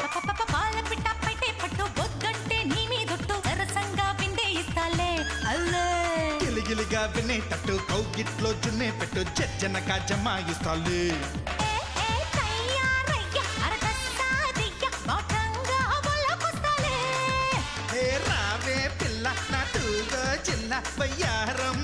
పాల పిట్ట పైటే పట్టు బొద్దంటే నీ మీదొట్టు సరసంగా విందే ఇస్తాలే అల్లే గిలిగిలిగా వినేటట్టు కౌగిట్లో జున్నే పెట్టు జజ్జనక జమాయిస్తాలే రావే పిల్ల నా తూగో చిన్న వయ్యారం